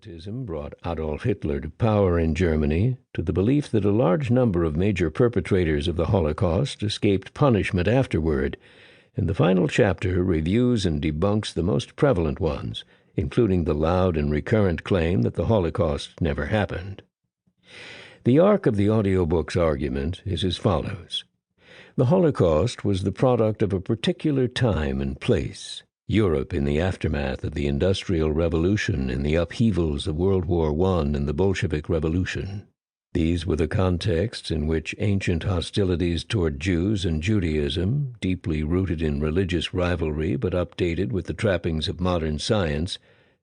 anti-Semitism brought Adolf Hitler to power in Germany, to the belief that a large number of major perpetrators of the Holocaust escaped punishment afterward, and the final chapter reviews and debunks the most prevalent ones, including the loud and recurrent claim that the Holocaust never happened. The arc of the audiobook's argument is as follows. The Holocaust was the product of a particular time and place. Europe in the aftermath of the Industrial Revolution and the upheavals of World War I and the Bolshevik Revolution. These were the contexts in which ancient hostilities toward Jews and Judaism, deeply rooted in religious rivalry but updated with the trappings of modern science,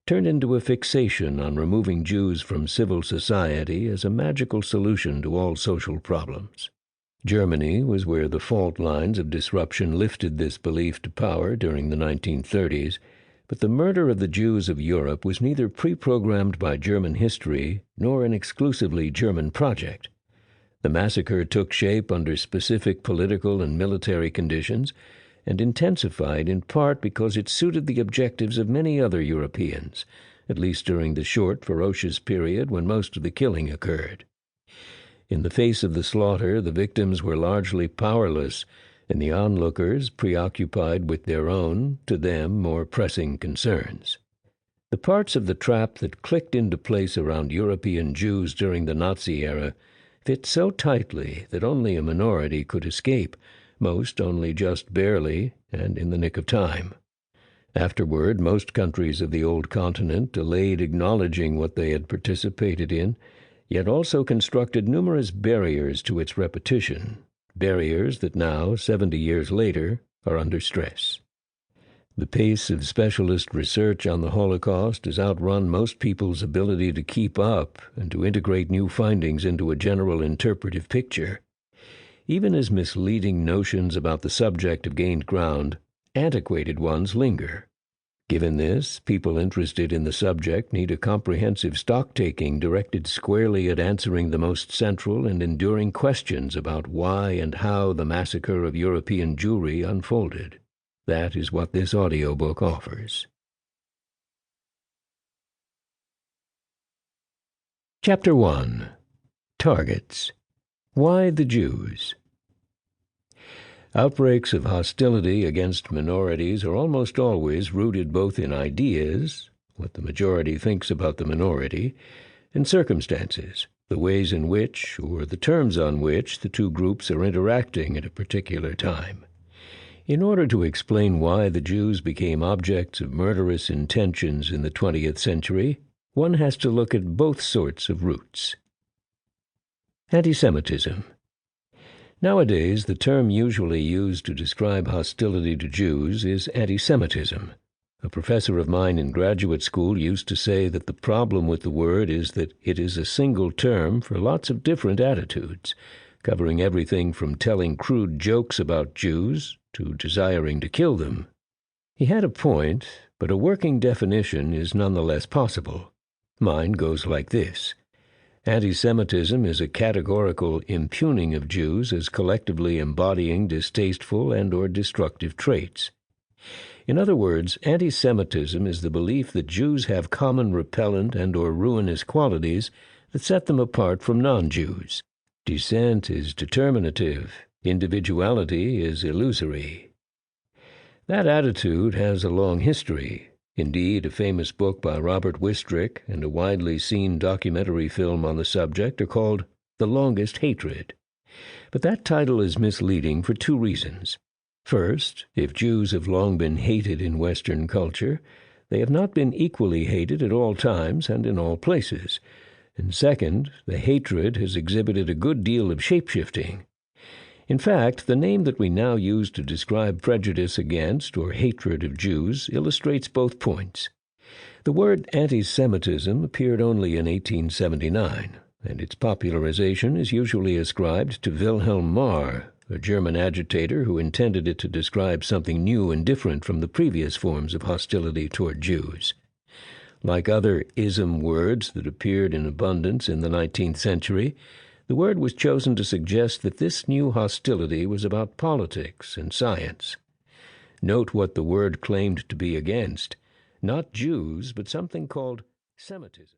turned into a fixation on removing Jews from civil society as a magical solution to all social problems. Germany was where the fault lines of disruption lifted this belief to power during the 1930s, but the murder of the Jews of Europe was neither pre-programmed by German history nor an exclusively German project. The massacre took shape under specific political and military conditions and intensified in part because it suited the objectives of many other Europeans, at least during the short, ferocious period when most of the killing occurred. In the face of the slaughter, the victims were largely powerless, and the onlookers preoccupied with their own, to them, more pressing concerns. The parts of the trap that clicked into place around European Jews during the Nazi era fit so tightly that only a minority could escape, most only just barely and in the nick of time. Afterward, most countries of the old continent delayed acknowledging what they had participated in, yet also constructed numerous barriers to its repetition, barriers that now, 70 years later, are under stress. The pace of specialist research on the Holocaust has outrun most people's ability to keep up and to integrate new findings into a general interpretive picture. Even as misleading notions about the subject have gained ground, antiquated ones linger. Given this, people interested in the subject need a comprehensive stock-taking directed squarely at answering the most central and enduring questions about why and how the massacre of European Jewry unfolded. That is what this audiobook offers. Chapter 1. Targets. Why the Jews? Outbreaks of hostility against minorities are almost always rooted both in ideas, what the majority thinks about the minority, and circumstances, the ways in which, or the terms on which, the two groups are interacting at a particular time. In order to explain why the Jews became objects of murderous intentions in the 20th century, one has to look at both sorts of roots. Anti-Semitism. Nowadays, the term usually used to describe hostility to Jews is anti-Semitism. A professor of mine in graduate school used to say that the problem with the word is that it is a single term for lots of different attitudes, covering everything from telling crude jokes about Jews to desiring to kill them. He had a point, but a working definition is nonetheless possible. Mine goes like this. Anti-Semitism is a categorical impugning of Jews as collectively embodying distasteful and or destructive traits. In other words, anti-Semitism is the belief that Jews have common repellent and or ruinous qualities that set them apart from non-Jews. Dissent is determinative. Individuality is illusory. That attitude has a long history. Indeed, a famous book by Robert Wistrick and a widely seen documentary film on the subject are called The Longest Hatred. But that title is misleading for two reasons. First, if Jews have long been hated in Western culture, they have not been equally hated at all times and in all places. And second, the hatred has exhibited a good deal of shape-shifting. In fact, the name that we now use to describe prejudice against or hatred of Jews illustrates both points. The word anti-Semitism appeared only in 1879, and its popularization is usually ascribed to Wilhelm Marr, a German agitator who intended it to describe something new and different from the previous forms of hostility toward Jews. Like other ism words that appeared in abundance in the 19th century, the word was chosen to suggest that this new hostility was about politics and science. Note what the word claimed to be against. Not Jews, but something called Semitism.